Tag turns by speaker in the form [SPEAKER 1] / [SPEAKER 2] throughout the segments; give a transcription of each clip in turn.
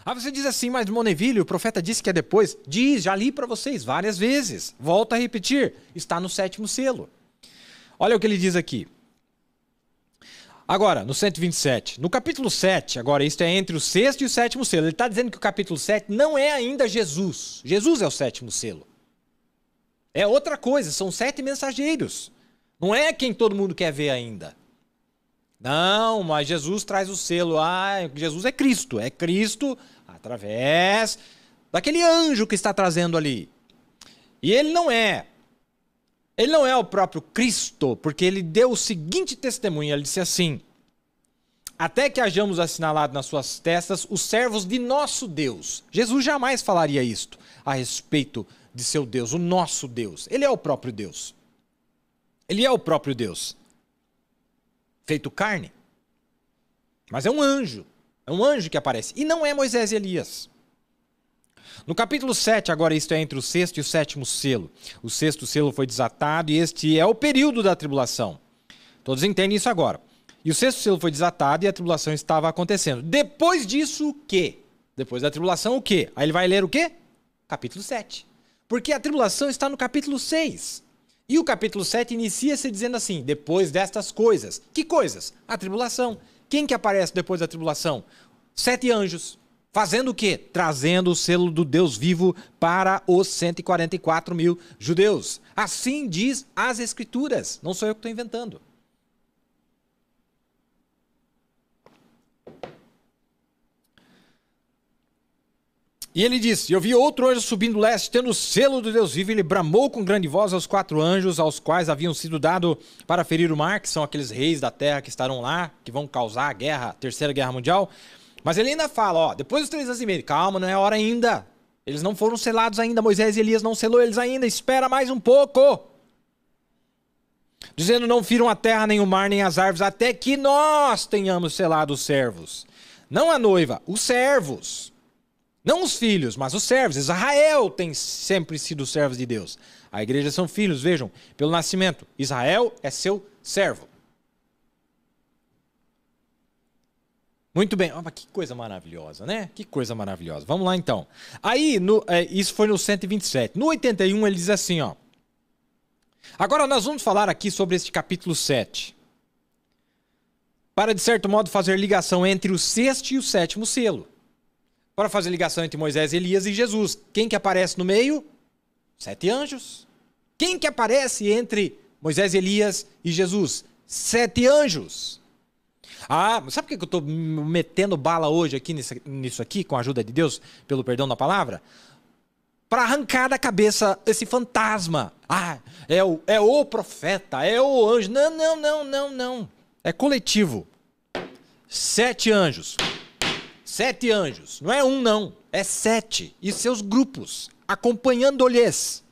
[SPEAKER 1] Aí você diz assim, mas Moneville, o profeta disse que é depois. Diz, já li para vocês várias vezes. Volto a repetir, está no 7º selo. Olha o que ele diz aqui. Agora, no 127, no capítulo 7, agora isto é entre o 6º e o 7º selo. Ele está dizendo que o capítulo 7 não é ainda Jesus. Jesus é o 7º selo. É outra coisa, são 7 mensageiros. Não é quem todo mundo quer ver ainda. Não, mas Jesus traz o selo. Jesus é Cristo através daquele anjo que está trazendo ali. E ele não é o próprio Cristo, porque ele deu o seguinte testemunho, ele disse assim: até que hajamos assinalado nas suas testas os servos de nosso Deus. Jesus jamais falaria isto a respeito de seu Deus, o nosso Deus. Ele é o próprio Deus. Ele é o próprio Deus. Feito carne. Mas é um anjo que aparece. E não é Moisés e Elias. No capítulo 7, agora isto é entre o 6º e o 7º selo. O 6º selo foi desatado e este é o período da tribulação. Todos entendem isso agora. E o 6º selo foi desatado e a tribulação estava acontecendo. Depois disso, o quê? Depois da tribulação, o quê? Aí ele vai ler o quê? Capítulo 7. Porque a tribulação está no capítulo 6. E o capítulo 7 inicia-se dizendo assim: depois destas coisas. Que coisas? A tribulação. Quem que aparece depois da tribulação? 7 anjos. Fazendo o quê? Trazendo o selo do Deus vivo para os 144 mil judeus. Assim diz as Escrituras. Não sou eu que estou inventando. E ele disse: eu vi outro anjo subindo do leste, tendo o selo do Deus vivo. Ele bramou com grande voz aos 4 anjos, aos quais haviam sido dado para ferir o mar, que são aqueles reis da terra que estarão lá, que vão causar a guerra, a terceira guerra mundial. Mas ele ainda fala, depois dos 3 anos e meio, calma, não é hora ainda. Eles não foram selados ainda, Moisés e Elias não selou eles ainda, espera mais um pouco. Dizendo, não firam a terra, nem o mar, nem as árvores, até que nós tenhamos selado os servos. Não a noiva, os servos. Não os filhos, mas os servos. Israel tem sempre sido servos de Deus. A igreja são filhos, vejam, pelo nascimento. Israel é seu servo. Muito bem. Mas que coisa maravilhosa, né? Que coisa maravilhosa. Vamos lá, então. Aí, isso foi no 127. No 81, ele diz assim, agora nós vamos falar aqui sobre este capítulo 7. Para, de certo modo, fazer ligação entre o 6º e o 7º selo. Para fazer ligação entre Moisés, Elias e Jesus. Quem que aparece no meio? 7 anjos. Quem que aparece entre Moisés, Elias e Jesus? 7 anjos. Sabe por que eu estou metendo bala hoje aqui nisso aqui, com a ajuda de Deus, pelo perdão da palavra? Para arrancar da cabeça esse fantasma. É o profeta, é o anjo. Não. É coletivo. 7 anjos. 7 anjos. Não é um, não. É 7. E seus grupos, acompanhando-lhes.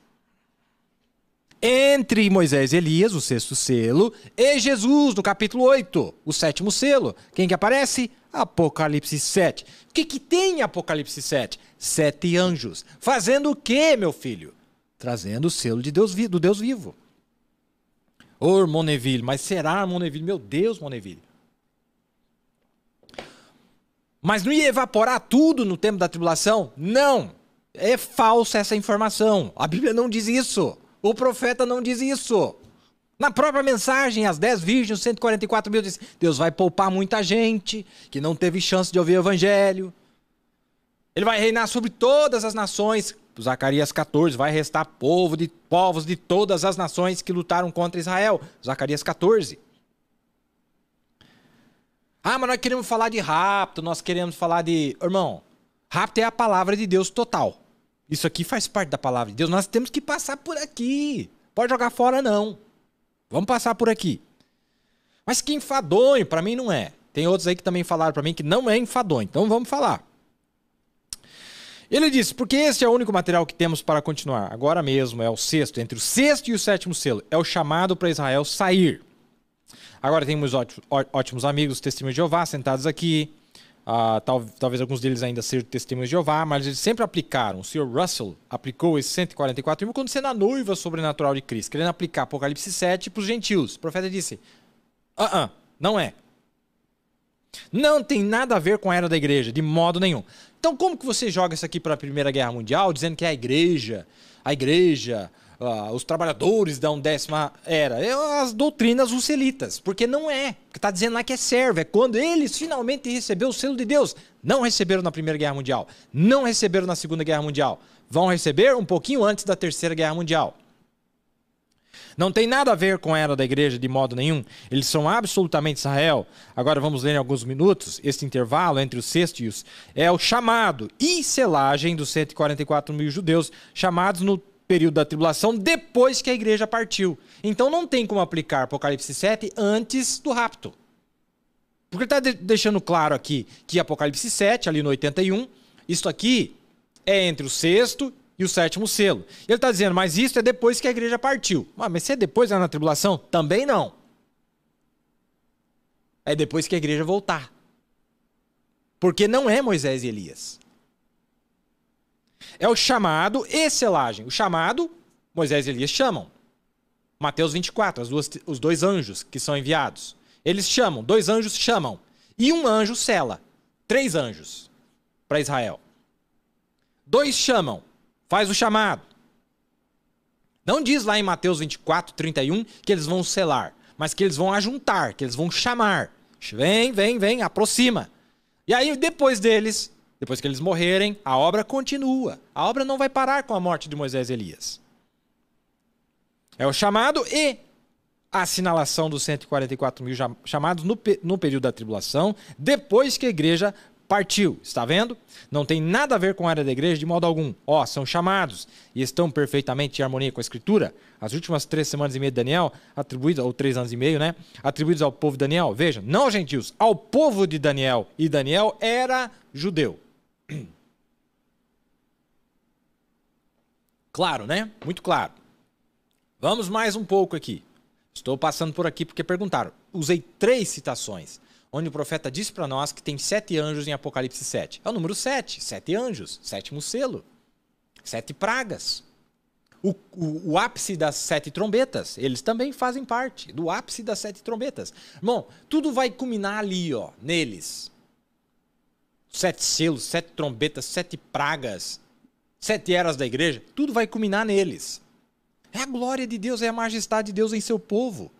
[SPEAKER 1] Entre Moisés e Elias, o 6º selo, e Jesus, no capítulo 8, o 7º selo. Quem que aparece? Apocalipse 7. O que tem em Apocalipse 7? 7 anjos. Fazendo o quê, meu filho? Trazendo o selo de Deus, do Deus vivo. Moneville, mas será, Moneville? Meu Deus, Moneville. Mas não ia evaporar tudo no tempo da tribulação? Não. É falsa essa informação. A Bíblia não diz isso. O profeta não diz isso. Na própria mensagem, as 10 virgens, 144 mil, diz: Deus vai poupar muita gente que não teve chance de ouvir o evangelho. Ele vai reinar sobre todas as nações. Zacarias 14, vai restar povos de todas as nações que lutaram contra Israel. Zacarias 14. Mas nós queremos falar de rapto, nós queremos falar de... Irmão, rapto é a palavra de Deus total. Isso aqui faz parte da palavra de Deus. Nós temos que passar por aqui. Pode jogar fora, não. Vamos passar por aqui. Mas que enfadonho, para mim não é. Tem outros aí que também falaram para mim que não é enfadonho. Então vamos falar. Ele disse, porque esse é o único material que temos para continuar. Agora mesmo é o 6º, entre o 6º e o 7º selo. É o chamado para Israel sair. Agora temos ótimos amigos, testemunhos de Jeová, sentados aqui. Talvez alguns deles ainda sejam testemunhos de Jeová, mas eles sempre aplicaram. O Sr. Russell aplicou esses 144 mil quando sendo a noiva sobrenatural de Cristo, querendo aplicar Apocalipse 7 para os gentios. O profeta disse, não é. Não tem nada a ver com a era da igreja, de modo nenhum. Então como que você joga isso aqui para a Primeira Guerra Mundial, dizendo que é a igreja, os trabalhadores da 10ª era? É as doutrinas russelitas, porque não é. Porque está dizendo lá que é servo, é quando eles finalmente receberam o selo de Deus. Não receberam na Primeira Guerra Mundial, não receberam na Segunda Guerra Mundial. Vão receber um pouquinho antes da Terceira Guerra Mundial. Não tem nada a ver com a era da igreja de modo nenhum. Eles são absolutamente Israel. Agora vamos ler em alguns minutos. Esse intervalo entre os sexto e os... é o chamado e selagem dos 144 mil judeus, chamados no período da tribulação, depois que a igreja partiu. Então não tem como aplicar Apocalipse 7 antes do rapto. Porque ele está deixando claro aqui que Apocalipse 7, ali no 81, isso aqui é entre o sexto e o sétimo selo. Ele está dizendo, mas isso é depois que a igreja partiu. Mas se é depois na tribulação? Também não. É depois que a igreja voltar. Porque não é Moisés e Elias. É o chamado e selagem. O chamado, Moisés e Elias chamam. Mateus 24, os dois anjos que são enviados. Eles chamam, 2 anjos chamam. E um anjo sela. 3 anjos para Israel. 2 chamam. Faz o chamado. Não diz lá em Mateus 24, 31 que eles vão selar, mas que eles vão ajuntar, que eles vão chamar. Vem, vem, vem, aproxima. E aí depois deles, depois que eles morrerem, a obra continua. A obra não vai parar com a morte de Moisés e Elias. É o chamado e a assinalação dos 144 mil chamados no período da tribulação, depois que a igreja partiu, está vendo? Não tem nada a ver com a era da igreja de modo algum. São chamados e estão perfeitamente em harmonia com a Escritura. As últimas 3 semanas e meia de Daniel, atribuídas, ou 3 anos e meio, né? Atribuídos ao povo de Daniel. Veja, não aos gentios, ao povo de Daniel. E Daniel era judeu. Claro, né? Muito claro. Vamos mais um pouco aqui. Estou passando por aqui porque perguntaram. Usei 3 citações, onde o profeta disse para nós que tem 7 anjos em Apocalipse 7. É o número 7, 7 anjos, 7º selo, 7 pragas. O ápice das 7 trombetas, eles também fazem parte do ápice das 7 trombetas. Irmão, tudo vai culminar ali, neles. 7 selos, 7 trombetas, 7 pragas, 7 eras da igreja, tudo vai culminar neles. É a glória de Deus, é a majestade de Deus em seu povo.